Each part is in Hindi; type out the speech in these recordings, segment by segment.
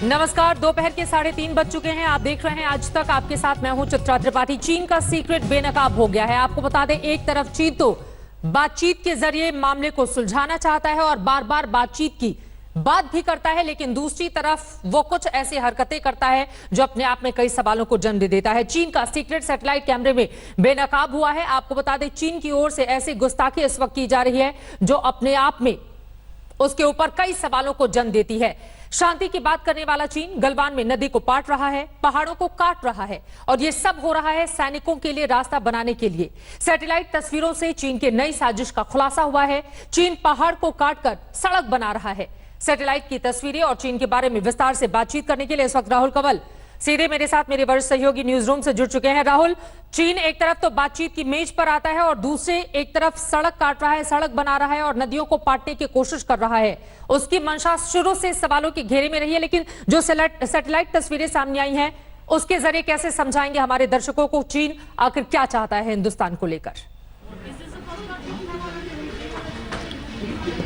नमस्कार, दोपहर के 3:30 बज चुके हैं। आप देख रहे हैं आज तक। आपके साथ मैं हूं चित्रा त्रिपाठी। चीन का सीक्रेट बेनकाब हो गया है। आपको बता दें, एक तरफ चीन तो बातचीत के जरिए मामले को सुलझाना चाहता है और बार बार बातचीत की बात भी करता है, लेकिन दूसरी तरफ वो कुछ ऐसी हरकतें करता है जो अपने आप में कई सवालों को जन्म दे देता है। चीन का सीक्रेट सैटेलाइट कैमरे में बेनकाब हुआ है। आपको बता दें, चीन की ओर से ऐसी गुस्ताखी इस वक्त की जा रही है जो अपने आप में उसके ऊपर कई सवालों को जन्म देती है। शांति की बात करने वाला चीन गलवान में नदी को पाट रहा है, पहाड़ों को काट रहा है, और यह सब हो रहा है सैनिकों के लिए रास्ता बनाने के लिए। सैटेलाइट तस्वीरों से चीन के नई साजिश का खुलासा हुआ है। चीन पहाड़ को काटकर सड़क बना रहा है। सैटेलाइट की तस्वीरें और चीन के बारे में विस्तार से बातचीत करने के लिए इस वक्त राहुल कंवल सीधे मेरे साथ मेरे वरिष्ठ सहयोगी न्यूज रूम से जुड़ चुके हैं। राहुल, चीन एक तरफ तो बातचीत की मेज पर आता है और दूसरे एक तरफ सड़क काट रहा है, सड़क बना रहा है और नदियों को पाटने की कोशिश कर रहा है। उसकी मंशा शुरू से सवालों के घेरे में रही है, लेकिन जो सैटेलाइट तस्वीरें सामने आई हैं उसके जरिए कैसे समझाएंगे हमारे दर्शकों को चीन आखिर क्या चाहता है हिंदुस्तान को लेकर?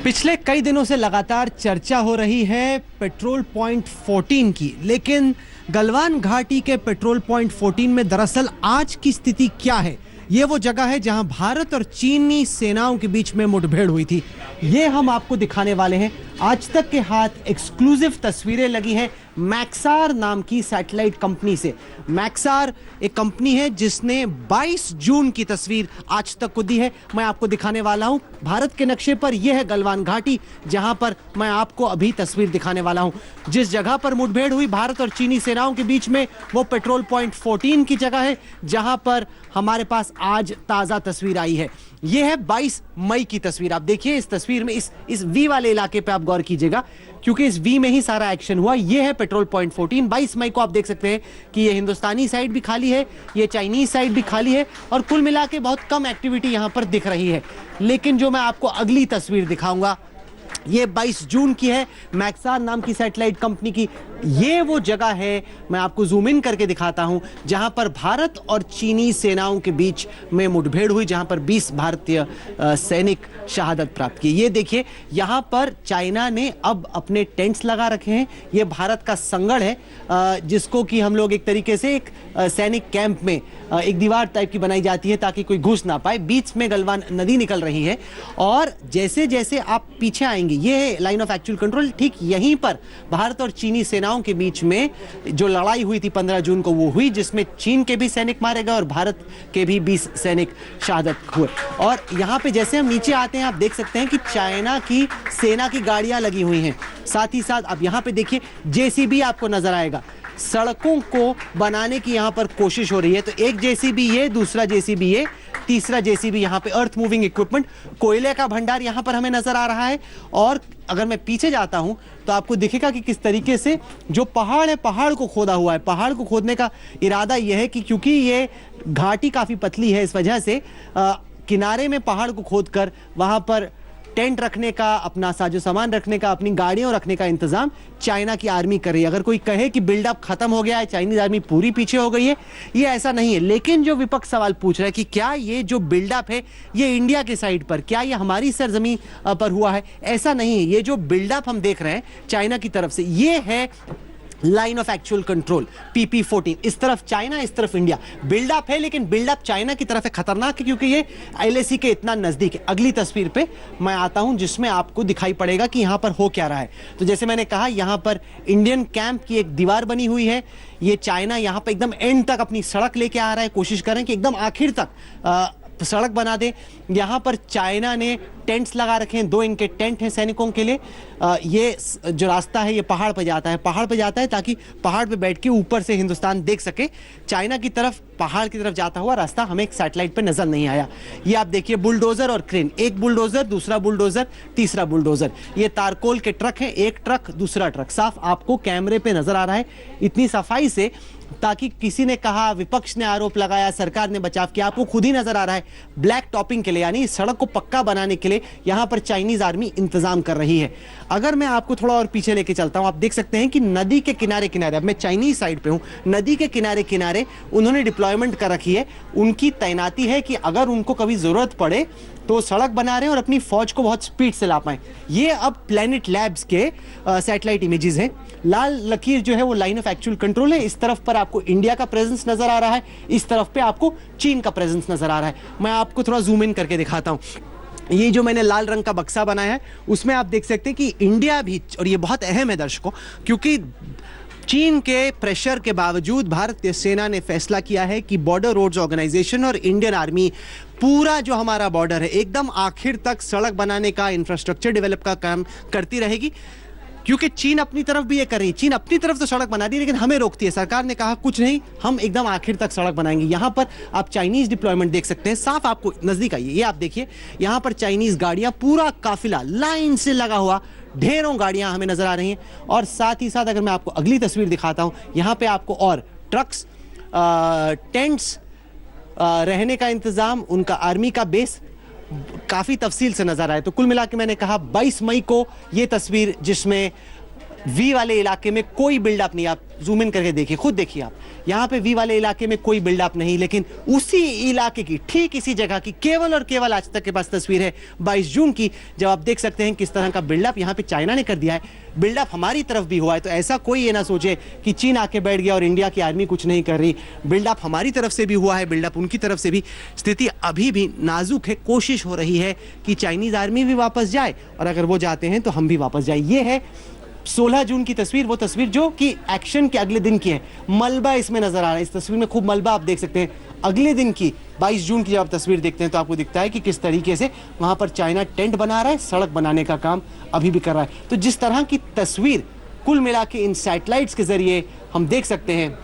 पिछले कई दिनों से लगातार चर्चा हो रही है पेट्रोल पॉइंट 14 की, लेकिन गलवान घाटी के पेट्रोल पॉइंट 14 में दरअसल आज की स्थिति क्या है? ये वो जगह है जहां भारत और चीनी सेनाओं के बीच में मुठभेड़ हुई थी। ये हम आपको दिखाने वाले हैं। आज तक के हाथ एक्सक्लूसिव तस्वीरें लगी हैं मैक्सार नाम की सैटेलाइट कंपनी से। मैक्सार एक कंपनी है जिसने 22 जून की तस्वीर आज तक को दी है। मैं आपको दिखाने वाला हूं। भारत के नक्शे पर यह है गलवान घाटी, जहां पर मैं आपको अभी तस्वीर दिखाने वाला हूं। जिस जगह पर मुठभेड़ हुई भारत और चीनी सेनाओं के बीच में, वो पेट्रोल पॉइंट 14 की जगह है, जहां पर हमारे पास आज ताजा तस्वीर आई है। यह है 22 मई की तस्वीर। आप देखिए इस तस्वीर में इस वी वाले इलाके पे आप गौर कीजिएगा, क्योंकि इस वी में ही सारा एक्शन हुआ। यह है पेट्रोल पॉइंट 14। 22 मई को आप देख सकते हैं कि ये हिंदुस्तानी साइड भी खाली है, ये चाइनीज साइड भी खाली है, और कुल मिला के बहुत कम एक्टिविटी यहां पर दिख रही है। लेकिन जो मैं आपको अगली तस्वीर दिखाऊंगा, ये 22 जून की है, मैक्सार नाम की सैटेलाइट कंपनी की। ये वो जगह है, मैं आपको जूम इन करके दिखाता हूं, जहां पर भारत और चीनी सेनाओं के बीच में मुठभेड़ हुई, जहां पर 20 भारतीय सैनिक शहादत प्राप्त की। ये देखिए, यहां पर चाइना ने अब अपने टेंट्स लगा रखे हैं। ये भारत का संगड़ है, जिसको कि हम लोग एक तरीके से एक सैनिक कैंप में एक दीवार टाइप की बनाई जाती है ताकि कोई घुस ना पाए। बीच में गलवान नदी निकल रही है, और जैसे जैसे आप पीछे आएंगे, ये है लाइन ऑफ एक्चुअल कंट्रोल। ठीक यहीं पर भारत और चीनी सेनाओं के बीच में जो लड़ाई हुई थी 15 जून को, वो हुई, जिसमें चीन के भी सैनिक मारे गए और भारत के भी 20 सैनिक शहादत हुए। और यहां पे जैसे हम नीचे आते हैं, आप देख सकते हैं कि चाइना की सेना की गाड़ियां लगी हुई हैं। साथ ही साथ अब यहां पे देखिए जेसीबी आपको नजर आएगा। सड़कों को बनाने की यहां पर कोशिश हो रही है। तो एक जेसीबी ये, दूसरा जेसीबी ये, तीसरा जेसीबी यहां पे अर्थ मूविंग इक्विपमेंट, कोयले का भंडार यहां पर हमें नजर आ रहा है। और अगर मैं पीछे जाता हूं तो आपको दिखेगा कि किस तरीके से जो पहाड़ है, पहाड़ को खोदा हुआ है। पहाड़ को खोदने का इरादा यह है कि क्योंकि ये घाटी काफी पतली है, इस वजह से किनारे में पहाड़ को खोदकर वहां पर टेंट रखने का, अपना साजो सामान रखने का, अपनी गाड़ियों रखने का इंतजाम चाइना की आर्मी कर रही है। अगर कोई कहे कि बिल्डअप खत्म हो गया है, चाइनीज आर्मी पूरी पीछे हो गई है, ये ऐसा नहीं है। लेकिन जो विपक्ष सवाल पूछ रहा है कि क्या ये जो बिल्डअप है ये इंडिया के साइड पर, क्या ये हमारी सरजमी पर हुआ है, ऐसा नहीं है। ये जो बिल्डअप हम देख रहे हैं चाइना की तरफ से, ये है line of actual control PP14। इस तरफ चाइना, इस तरफ इंडिया। बिल्डअप है, लेकिन बिल्डअप चाइना की तरफ है। खतरनाक है क्योंकि ये LAC के इतना नजदीक है। अगली तस्वीर पे मैं आता हूं, जिसमें आपको दिखाई पड़ेगा कि यहां पर हो क्या रहा है। तो जैसे मैंने कहा, यहां पर इंडियन कैंप की एक दीवार बनी हुई है। ये चाइना यहां पर एकदम एंड तक अपनी सड़क लेके आ रहा है, कोशिश कर रहे हैं कि एकदम आखिर तक सड़क बना दे। यहां पर चाइना ने टेंट्स लगा रखे हैं, 2 इनके टेंट हैं सैनिकों के लिए। ये जो रास्ता है ये पहाड़ पे जाता है, पहाड़ पे जाता है ताकि पहाड़ पे बैठ के ऊपर से हिंदुस्तान देख सके। चाइना की तरफ, पहाड़ की तरफ जाता हुआ रास्ता हमें एक सैटेलाइट पे नजर नहीं आया। ये आप देखिए बुलडोजर और क्रेन, एक बुलडोजर, दूसरा बुलडोजर, तीसरा बुलडोजर। ये तारकोल के ट्रक हैं, एक ट्रक, दूसरा ट्रक, साफ आपको कैमरे पे नजर आ रहा है इतनी सफाई से, ताकि किसी ने कहा, विपक्ष ने आरोप लगाया, सरकार ने बचाव किया, आपको खुद ही नजर आ रहा है। ब्लैक टॉपिंग के लिए, यानी सड़क को पक्का बनाने के लिए लिए यहाँ पर चाइनीज आर्मी इंतजाम कर रही है। अगर मैं आपको थोड़ा और पीछे लेके चलता हूँ, आप देख सकते हैं कि नदी के किनारे किनारे, अब मैं चाइनीज साइड पे हूँ, नदी के किनारे किनारे उन्होंने डिप्लॉयमेंट कर रखी है। उनकी तैनाती है कि अगर उनको कभी जरूरत पड़े तो सड़क बना रहे हैं और अपनी फौज को बहुत स्पीड से ला पाएं। ये अब प्लैनेट लैब्स के सैटेलाइट इमेजेस हैं। लाल लकीर जो है वो लाइन ऑफ एक्चुअल कंट्रोल है। इस तरफ पर आपको इंडिया का प्रेजेंस नजर आ रहा है, इस तरफ पे आपको चीन का प्रेजेंस नजर आ रहा है। मैं आपको थोड़ा जूम इन करके दिखाता हूं। ये जो मैंने लाल रंग का बक्सा बनाया है उसमें आप देख सकते हैं कि इंडिया भी, और ये बहुत अहम है दर्शकों, क्योंकि चीन के प्रेशर के बावजूद भारतीय सेना ने फैसला किया है कि बॉर्डर रोड्स ऑर्गेनाइजेशन और इंडियन आर्मी पूरा जो हमारा बॉर्डर है एकदम आखिर तक सड़क बनाने का, इंफ्रास्ट्रक्चर डेवलप का काम करती रहेगी। क्योंकि चीन अपनी तरफ भी ये कर रही है। चीन अपनी तरफ तो सड़क बना दी लेकिन हमें रोकती है। सरकार ने कहा कुछ नहीं, हम एकदम आखिर तक सड़क बनाएंगे। यहां पर आप चाइनीज डिप्लॉयमेंट देख सकते हैं, साफ आपको नजदीक आइए, ये आप देखिए, यहां पर चाइनीज गाड़ियां, पूरा काफिला लाइन से लगा हुआ, ढेरों गाड़ियां हमें नजर आ रही हैं। और साथ ही साथ अगर मैं आपको अगली तस्वीर दिखाता हूं, यहां पे आपको और ट्रक्स, टेंट्स, रहने का इंतजाम, उनका आर्मी का बेस काफी तफसील से नजर आए। तो कुल मिला के मैंने कहा 22 मई को ये तस्वीर, जिसमें वी वाले इलाके में कोई बिल्डअप नहीं, आप जूम इन करके देखिए, खुद देखिए आप, यहाँ पे वी वाले इलाके में कोई बिल्डअप नहीं, लेकिन उसी इलाके की, ठीक इसी जगह की केवल और केवल आज तक के पास तस्वीर है 22 जून की, जब आप देख सकते हैं किस तरह का बिल्डअप यहाँ पे चाइना ने कर दिया है। बिल्डअप हमारी तरफ भी हुआ है, तो ऐसा कोई ये ना सोचे कि चीन आके बैठ गया और इंडिया की आर्मी कुछ नहीं कर रही। बिल्डअप हमारी तरफ से भी हुआ है, बिल्डअप उनकी तरफ से भी। स्थिति अभी भी नाजुक है, कोशिश हो रही है कि चाइनीज आर्मी भी वापस जाए और अगर वो जाते हैं तो हम भी वापस जाए। ये है 16 जून की तस्वीर, वो तस्वीर जो कि एक्शन के अगले दिन की है। मलबा इसमें नजर आ रहा है, इस तस्वीर में खूब मलबा आप देख सकते हैं। अगले दिन की 22 जून की जब आप तस्वीर देखते हैं तो आपको दिखता है कि किस तरीके से वहां पर चाइना टेंट बना रहा है, सड़क बनाने का काम अभी भी कर रहा है। तो जिस तरह की तस्वीर कुल मिला के इन सैटेलाइट्स के जरिए हम देख सकते हैं,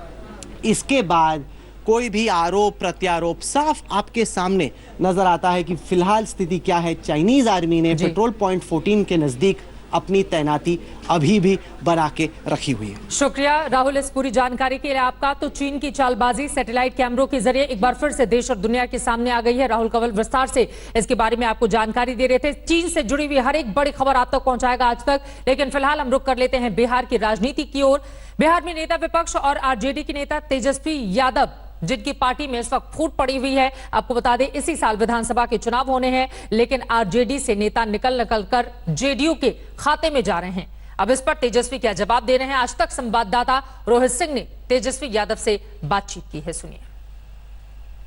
इसके बाद कोई भी आरोप प्रत्यारोप साफ आपके सामने नजर आता है कि फिलहाल स्थिति क्या है। चाइनीज आर्मी ने पेट्रोल पॉइंट 14 के नजदीक अपनी तैनाती अभी भी बना के रखी हुई है। शुक्रिया राहुल इस पूरी जानकारी के लिए आपका। तो चीन की चालबाजी सैटेलाइट कैमरों के जरिए एक बार फिर से देश और दुनिया के सामने आ गई है। राहुल कंवल विस्तार से इसके बारे में आपको जानकारी दे रहे थे। चीन से जुड़ी हुई हर एक बड़ी खबर आप तक पहुंचाएगा आज तक, लेकिन फिलहाल हम रुक कर लेते हैं बिहार की राजनीति की ओर। बिहार में नेता विपक्ष और आरजेडी के नेता तेजस्वी यादव, जिनकी पार्टी में इस वक्त फूट पड़ी हुई है, आपको बता दें इसी साल विधानसभा के चुनाव होने हैं, लेकिन आरजेडी से नेता निकल कर जेडीयू के खाते में जा रहे हैं। अब इस पर तेजस्वी क्या जवाब दे रहे हैं, आज तक संवाददाता रोहित सिंह ने तेजस्वी यादव से बातचीत की है, सुनिए।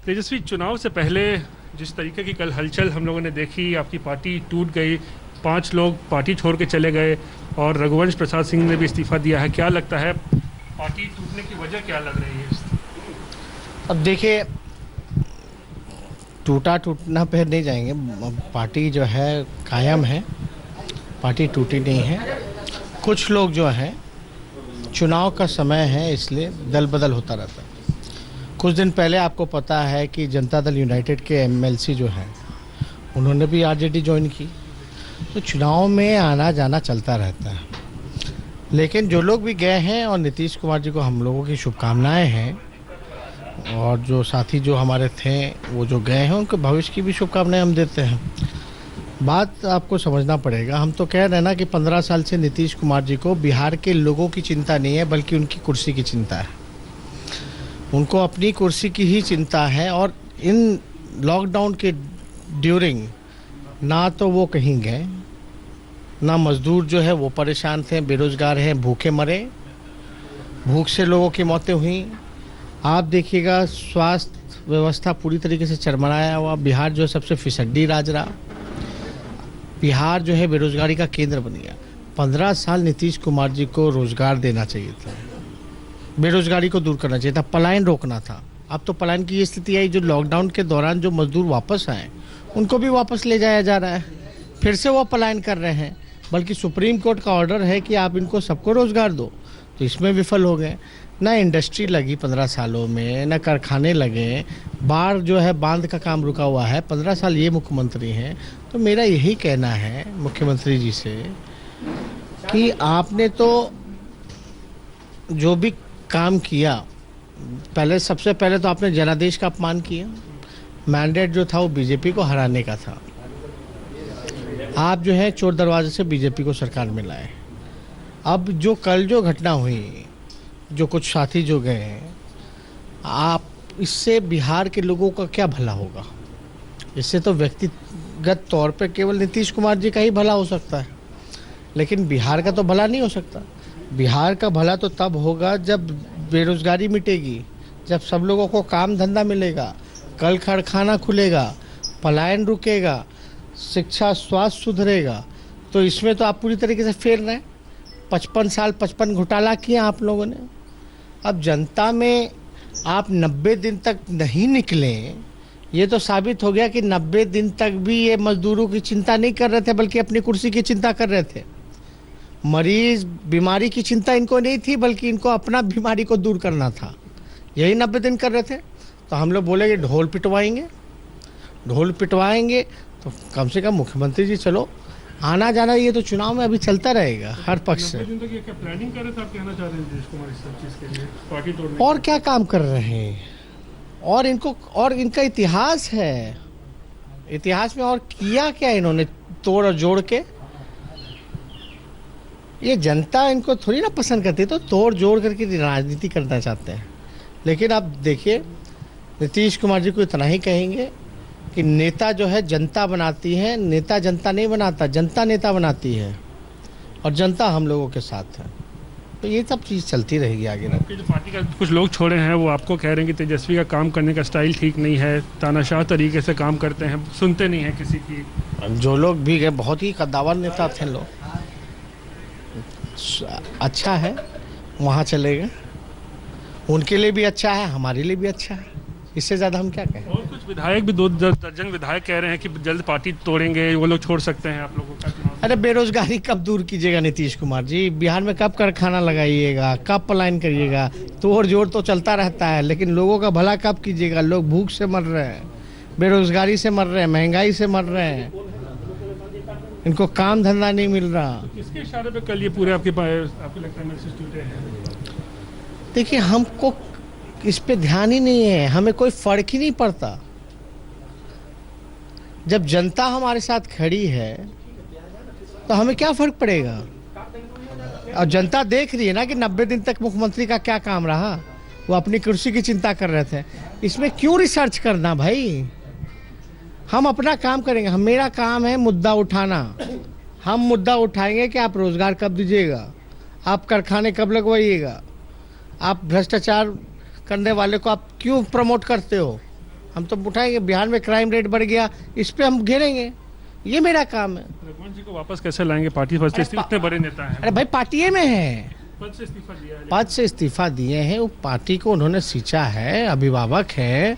तेजस्वी, चुनाव से पहले जिस तरीके की कल हलचल हम लोगों ने देखी, आपकी पार्टी टूट गई, 5 लोग पार्टी छोड़ के चले गए और रघुवंश प्रसाद सिंह ने भी इस्तीफा दिया है, क्या लगता है पार्टी टूटने की वजह क्या लग रही है? अब देखिए, टूटना पे नहीं जाएंगे, पार्टी जो है कायम है, पार्टी टूटी नहीं है। कुछ लोग जो हैं, चुनाव का समय है इसलिए दल बदल होता रहता है। कुछ दिन पहले आपको पता है कि जनता दल यूनाइटेड के एमएलसी जो हैं उन्होंने भी आरजेडी ज्वाइन की, तो चुनाव में आना जाना चलता रहता है। लेकिन जो लोग भी गए हैं, और नीतीश कुमार जी को हम लोगों की शुभकामनाएँ हैं, और जो साथी जो हमारे थे वो जो गए हैं उनको भविष्य की भी शुभकामनाएं हम देते हैं। बात आपको समझना पड़ेगा, हम तो कह रहे हैं ना कि 15 साल से नीतीश कुमार जी को बिहार के लोगों की चिंता नहीं है, बल्कि उनकी कुर्सी की चिंता है। उनको अपनी कुर्सी की ही चिंता है। और इन लॉकडाउन के ड्यूरिंग ना तो वो कहीं गए, ना मजदूर जो है वो परेशान थे, बेरोजगार हैं, भूखे मरे, भूख से लोगों की मौतें हुई। आप देखिएगा स्वास्थ्य व्यवस्था पूरी तरीके से चरमराया हुआ, बिहार जो है सबसे फिसड्डी राज रहा, बिहार जो है बेरोजगारी का केंद्र बन गया। 15 साल नीतीश कुमार जी को रोजगार देना चाहिए था, बेरोजगारी को दूर करना चाहिए था, पलायन रोकना था। अब तो पलायन की ये स्थिति आई, जो लॉकडाउन के दौरान जो मजदूर वापस आए उनको भी वापस ले जाया जा रहा है, फिर से वो पलायन कर रहे हैं। बल्कि सुप्रीम कोर्ट का ऑर्डर है कि आप इनको सबको रोजगार दो, तो इसमें विफल हो गए। ना इंडस्ट्री लगी 15 सालों में, ना कारखाने लगे, बाढ़ जो है बांध का काम रुका हुआ है। 15 साल ये मुख्यमंत्री हैं। तो मेरा यही कहना है मुख्यमंत्री जी से कि आपने तो जो भी काम किया, पहले सबसे पहले तो आपने जनादेश का अपमान किया। मैंडेट जो था वो बीजेपी को हराने का था, आप जो है चोर दरवाजे से बीजेपी को सरकार में लाए। अब जो कल जो घटना हुई, जो कुछ साथी जो गए हैं, आप इससे बिहार के लोगों का क्या भला होगा? इससे तो व्यक्तिगत तौर पे केवल नीतीश कुमार जी का ही भला हो सकता है, लेकिन बिहार का तो भला नहीं हो सकता। बिहार का भला तो तब होगा जब बेरोजगारी मिटेगी, जब सब लोगों को काम धंधा मिलेगा, कल कारखाना खुलेगा, पलायन रुकेगा, शिक्षा स्वास्थ्य सुधरेगा। तो इसमें तो आप पूरी तरीके से फेल रहे हैं। 55 साल 55 घोटाला किया आप लोगों ने। अब जनता में आप 90 दिन तक नहीं निकले, ये तो साबित हो गया कि 90 दिन तक भी ये मजदूरों की चिंता नहीं कर रहे थे, बल्कि अपनी कुर्सी की चिंता कर रहे थे। मरीज बीमारी की चिंता इनको नहीं थी, बल्कि इनको अपना बीमारी को दूर करना था। यही 90 दिन कर रहे थे। तो हम लोग बोले कि ढोल पिटवाएंगे तो कम से कम मुख्यमंत्री जी चलो आना जाना, ये तो चुनाव में अभी चलता रहेगा हर पक्ष से। क्या प्लानिंग कर रहे थे, आप कहना चाह रहे हैं नीतीश कुमार इस सब चीज़ के लिए, पार्टी तोड़ने? और क्या काम कर रहे हैं? और इनका इतिहास है, इतिहास में और किया क्या इन्होंने तोड़ और जोड़ के? ये जनता इनको थोड़ी ना पसंद करती, तो तोड़ जोड़ करके राजनीति करना चाहते हैं। लेकिन आप देखिए, नीतीश कुमार जी को इतना ही कहेंगे कि नेता जो है जनता बनाती है, नेता जनता नहीं बनाता, जनता नेता बनाती है, और जनता हम लोगों के साथ है। तो ये सब चीज़ चलती रहेगी आगे ना। जो पार्टी का कुछ लोग छोड़े हैं वो आपको कह रहे हैं कि तेजस्वी का काम करने का स्टाइल ठीक नहीं है, तानाशाह तरीके से काम करते हैं, सुनते नहीं हैं किसी की। जो लोग भी गए बहुत ही कद्दावर नेता थे लोग। अच्छा है, वहाँ चले गए, उनके लिए भी अच्छा है, हमारे लिए भी अच्छा है। इससे ज़्यादा हम क्या कहें? और कुछ विधायक भी 2 दर्जन विधायक कह रहे हैं कि जल्द पार्टी तोड़ेंगे, वो लोग छोड़ सकते हैं आप लोगों का चुनाव। अरे बेरोजगारी कब दूर कीजिएगा नीतीश कुमार जी? बिहार में कब कारखाना लगाइएगा, कब पलायन करिएगा? तोड़ जोड़ तो चलता रहता है, लेकिन लोगों का भला कब कीजिएगा? लोग भूख से मर रहे हैं, बेरोजगारी से मर रहे हैं, महंगाई से मर रहे हैं, इनको काम धंधा नहीं मिल रहा। किसके इशारे पे कल ये पूरे आपको लगता है मैसेज टूटे हैं? देखिए, हमको इस पे ध्यान ही नहीं है, हमें कोई फर्क ही नहीं पड़ता। जब जनता हमारे साथ खड़ी है तो हमें क्या फर्क पड़ेगा? और जनता देख रही है ना कि 90 दिन तक मुख्यमंत्री का क्या काम रहा। वो अपनी कुर्सी की चिंता कर रहे थे। इसमें क्यों रिसर्च करना भाई? हम अपना काम करेंगे। मेरा काम है मुद्दा उठाना। हम मुद्दा उठाएंगे कि आप रोजगार कब दीजिएगा, आप कारखाने कब लगवाइएगा, आप भ्रष्टाचार करने वाले को आप क्यों प्रमोट करते हो, हम तो उठाएंगे। बिहार में क्राइम रेट बढ़ गया, इस पे हम घेरेंगे। ये मेरा काम है। रघुवंश जी को वापस कैसे लाएंगे पार्टी? इतने बड़े नेता हैं। अरे भाई, पार्टी में है, पद से इस्तीफा दिया है। पद से इस्तीफा दिए हैं, वो पार्टी को उन्होंने सींचा है, अभिभावक है।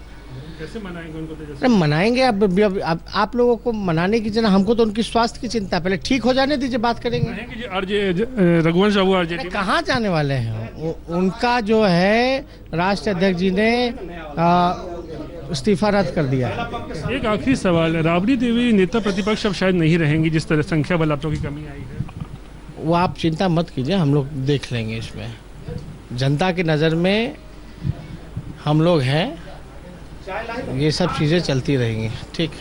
कैसे मनाएंगे उनको? अरे मनाएंगे। अब आप लोगों को मनाने की जगह हमको तो उनकी स्वास्थ्य की चिंता है। पहले ठीक हो जाने दीजिए, बात करेंगे। रघुवंश बाबू आरजेडी कहाँ जाने वाले हैं? उनका जो है राष्ट्रीय अध्यक्ष जी ने इस्तीफा रद्द कर दिया है। एक आखिरी सवाल है, राबड़ी देवी नेता प्रतिपक्ष अब शायद नहीं रहेंगी, जिस तरह संख्या बल आप लोगों की कमी आई है। वो आप चिंता मत कीजिए, हम लोग देख लेंगे। इसमें जनता की नज़र में हम लोग हैं, ये सब चीज़ें चलती रहेंगी। ठीक।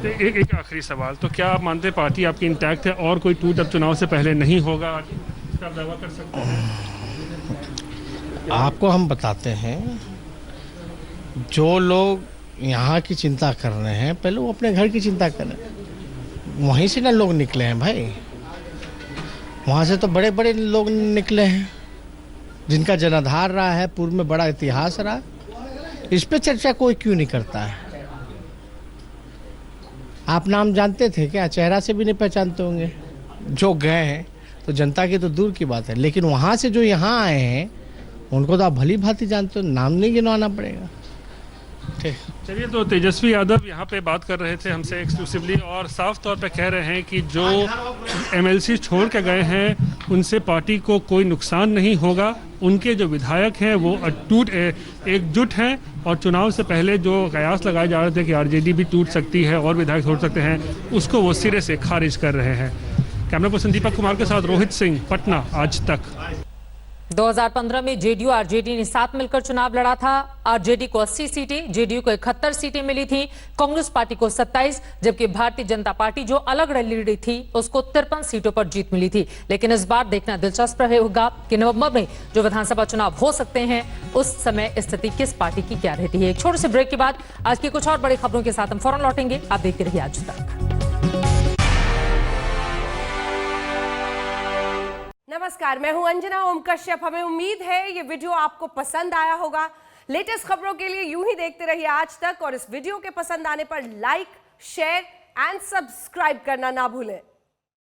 एक आखिरी सवाल, तो क्या आप मानते हैं पार्टी आपकी इंटैक्ट है और कोई टूट अब चुनाव से पहले नहीं होगा? इसका दावा कर सकते हैं? आपको हम बताते हैं, जो लोग यहाँ की चिंता कर रहे हैं, पहले वो अपने घर की चिंता करें। वहीं से ना लोग निकले हैं भाई, वहाँ से तो बड़े बड़े लोग निकले हैं, जिनका जनाधार रहा है, पूर्व में बड़ा इतिहास रहा। इस पे चर्चा कोई क्यों नहीं करता है? आप नाम जानते थे क्या? चेहरा से भी नहीं पहचानते होंगे। जो गए हैं तो जनता की तो दूर की बात है, लेकिन वहाँ से जो यहाँ आए हैं उनको तो आप भली भांति जानते हो, नाम नहीं गिनवाना पड़ेगा। ठीक। चलिए, तो तेजस्वी यादव यहाँ पे बात कर रहे थे हमसे एक्सक्लूसिवली, और साफ तौर पे कह रहे हैं कि जो एमएलसी छोड़ के गए हैं उनसे पार्टी को कोई नुकसान नहीं होगा। उनके जो विधायक हैं वो एकजुट हैं, और चुनाव से पहले जो कयास लगाए जा रहे थे कि आरजेडी भी टूट सकती है और विधायक छोड़ सकते हैं, उसको वो सिरे से खारिज कर रहे हैं। कैमरा पर्सन दीपक कुमार के साथ रोहित सिंह, पटना, आज तक। 2015 में जेडीयू आरजेडी ने साथ मिलकर चुनाव लड़ा था। आरजेडी को 80 सीटें, जेडीयू को 71 सीटें मिली थी, कांग्रेस पार्टी को 27, जबकि भारतीय जनता पार्टी जो अलग लड़ी थी उसको 53 सीटों पर जीत मिली थी। लेकिन इस बार देखना दिलचस्प होगा कि नवंबर में जो विधानसभा चुनाव हो सकते हैं उस समय स्थिति किस पार्टी की क्या रहती है। एक छोटे से ब्रेक के बाद आज की कुछ और बड़ी खबरों के साथ हम फौरन लौटेंगे। आप देखते रहिए आज तक। नमस्कार, मैं हूं अंजना ओम कश्यप। हमें उम्मीद है ये वीडियो आपको पसंद आया होगा। लेटेस्ट खबरों के लिए यूं ही देखते रहिए आज तक और इस वीडियो के पसंद आने पर लाइक, शेयर एंड सब्सक्राइब करना ना भूलें।